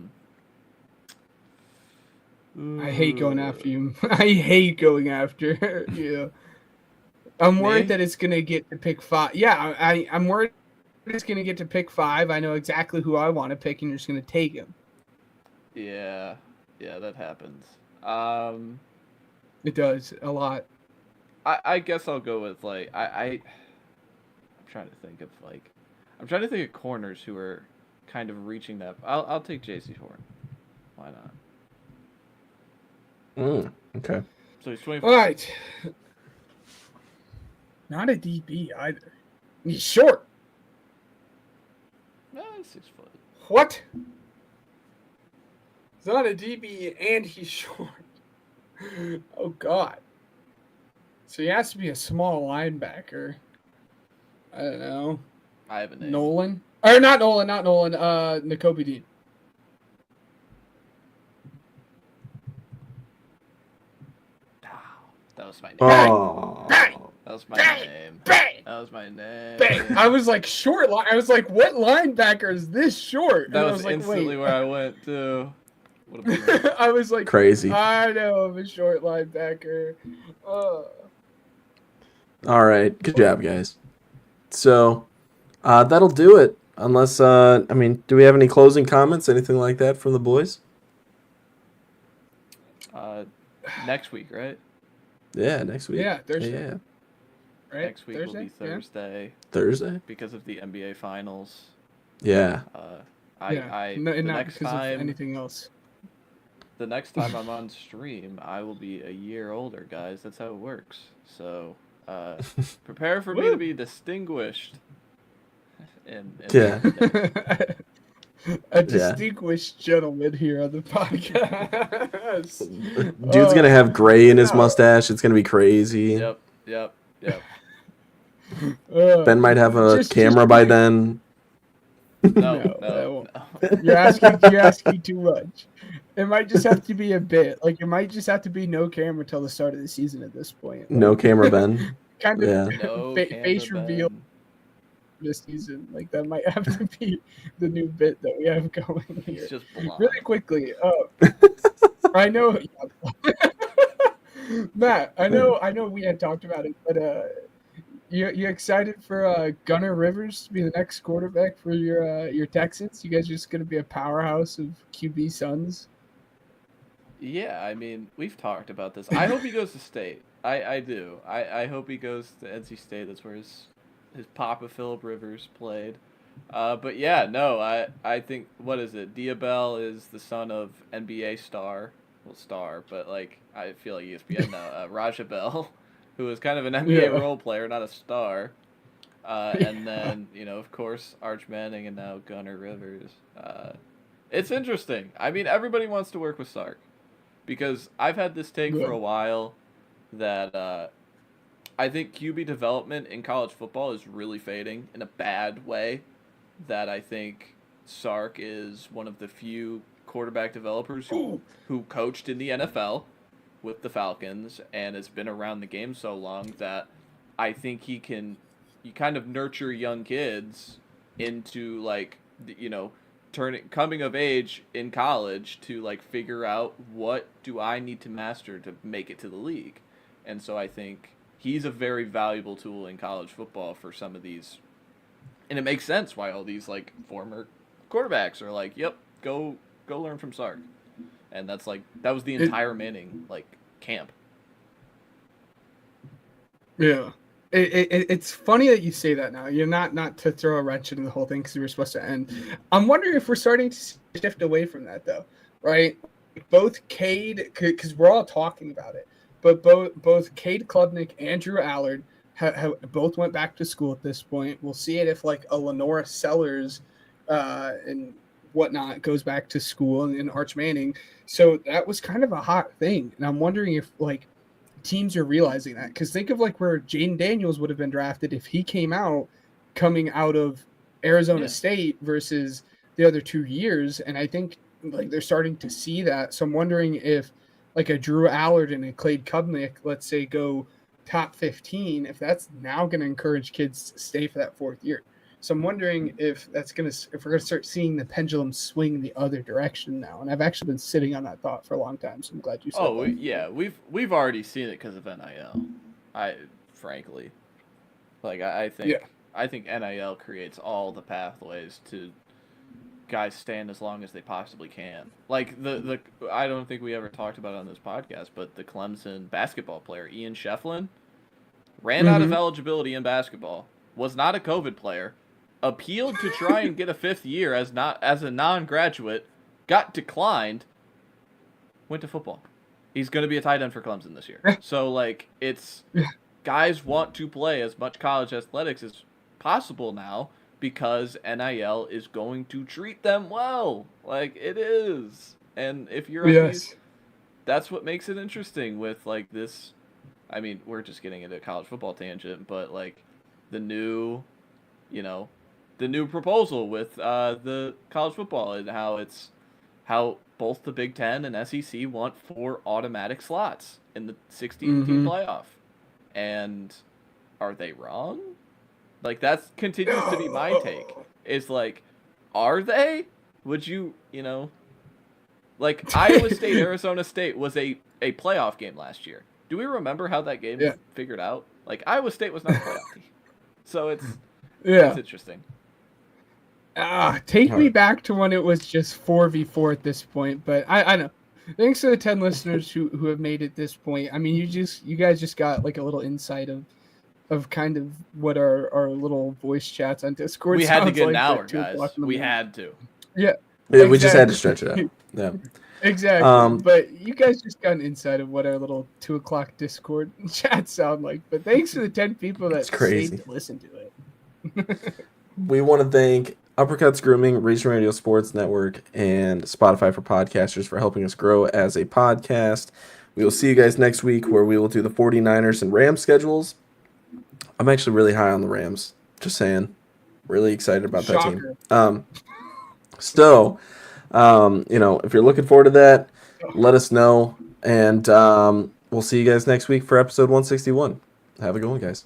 hate going after you. I hate going after you. I'm worried that it's gonna get to pick 5. Yeah, I'm worried it's gonna get to pick 5. I know exactly who I want to pick, and you're just gonna take him. Yeah, that happens. It does a lot. I guess I'll go with like I'm trying to think of corners who are kind of reaching that. I'll take J.C. Horn. Why not? Okay. So he's 24. All right. Not a DB either. He's short. He's 6 foot. What? He's not a DB and he's short. Oh God. So he has to be a small linebacker. I don't know. I have a name. Nolan? Or not Nolan. Nakobe Dean. That was my name. Oh. Bang! That was my Bang! name. Bang! That was my name. Bang! I was like, short. I was like, what linebacker is this short? That And I was like, instantly wait. where I went to. What a bummer. I was like, Crazy. I know I'm a short linebacker. All right. Good job, guys. So that'll do it. Unless, do we have any closing comments, anything like that from the boys? Next week, right? Yeah, next week. Yeah, Thursday. Yeah. Right? Next week Thursday? will be Thursday Thursday? because of the NBA Finals. Yeah. The not next because time, of anything else. the next time I'm on stream, I will be a year older, guys. That's how it works. So Prepare for me to be distinguished. Yeah. A distinguished gentleman here on the podcast. Dude's gonna have gray in his mustache. It's gonna be crazy. Yep. Ben might have a camera by then. No. You're asking too much. It might just have to be a bit. Like, it might just have to be no camera until the start of the season at this point. Like, No camera, Ben. Kind of No face camera, reveal Ben. this season. Like, that might have to be the new bit that we have going here. He's just blonde. Really quickly, I know, Matt. I know we had talked about it, but you excited for Gunnar Rivers to be the next quarterback for your Texans? You guys are just gonna be a powerhouse of QB sons. Yeah, I mean, we've talked about this. I hope he goes to state. I do. I hope he goes to NC State. That's where his papa Phillip Rivers played. But yeah, no, I think, what is it? Diabell is the son of NBA star, but like I feel like ESPN now. Raja Bell, who is kind of an NBA role player, not a star. And then, of course, Arch Manning and now Gunnar Rivers. It's interesting. I mean, everybody wants to work with Sark because I've had this take for a while that I think QB development in college football is really fading in a bad way. That I think Sark is one of the few quarterback developers who coached in the NFL with the Falcons and has been around the game so long that I think you kind of nurture young kids into like, coming of age in college to like figure out what do I need to master to make it to the league. And so I think he's a very valuable tool in college football for some of these. And it makes sense why all these like former quarterbacks are like, "Yep, go learn from Sark," and that was the entire Manning like camp. Yeah, it's funny that you say that now. You're not to throw a wrench into the whole thing because we were supposed to end. I'm wondering if we're starting to shift away from that though, right? Both Cade, because we're all talking about it, but both Cade Klubnik and Drew Allard have both went back to school at this point. We'll see it if like a Lenora Sellers and whatnot goes back to school and Arch Manning. So that was kind of a hot thing. And I'm wondering if like teams are realizing that. Because think of like where Jaden Daniels would have been drafted if he coming out of Arizona State versus the other 2 years. And I think like they're starting to see that. So I'm wondering if like a Drew Allard and a Cade Klubnik, let's say, go top 15, if that's now going to encourage kids to stay for that fourth year. So I'm wondering if we're going to start seeing the pendulum swing the other direction now. And I've actually been sitting on that thought for a long time. So I'm glad you said that. Yeah, we've already seen it because of NIL. Frankly, like I think NIL creates all the pathways to guys stand as long as they possibly can. Like the I don't think we ever talked about it on this podcast, but the Clemson basketball player Ian Shefflin ran out of eligibility in basketball, was not a COVID player, appealed to try and get a fifth year as a non-graduate, got declined, went to football. He's going to be a tight end for Clemson this year. So like it's guys want to play as much college athletics as possible now, because NIL is going to treat them well. Like, it is. And if you're that's what makes it interesting with, like, this. I mean, we're just getting into a college football tangent, but, like, the new proposal with the college football and how both the Big Ten and SEC want 4 automatic slots in the 16-team playoff. And are they wrong? Like, that continues to be my take. It's like, are they? Would you, like, Iowa State, Arizona State was a playoff game last year. Do we remember how that game figured out? Like, Iowa State was not a playoff team. So it's interesting. Take me back to when it was just 4v4 at this point. But I know. Thanks to the 10 listeners who have made it this point. I mean, you guys just got like a little insight of kind of what our little voice chats on Discord. We had to get an hour, guys. We had to. Yeah. We just had to stretch it out. Yeah. Exactly. But you guys just got an insight of what our little 2 o'clock Discord chat sound like. But thanks to the 10 people that crazy. stayed to listen to it. We want to thank Uppercuts Grooming, Region Radio Sports Network, and Spotify for Podcasters for helping us grow as a podcast. We will see you guys next week where we will do the 49ers and Rams schedules. I'm actually really high on the Rams. Just saying. Really excited about that team. If you're looking forward to that, let us know. And we'll see you guys next week for episode 161. Have a good one, guys.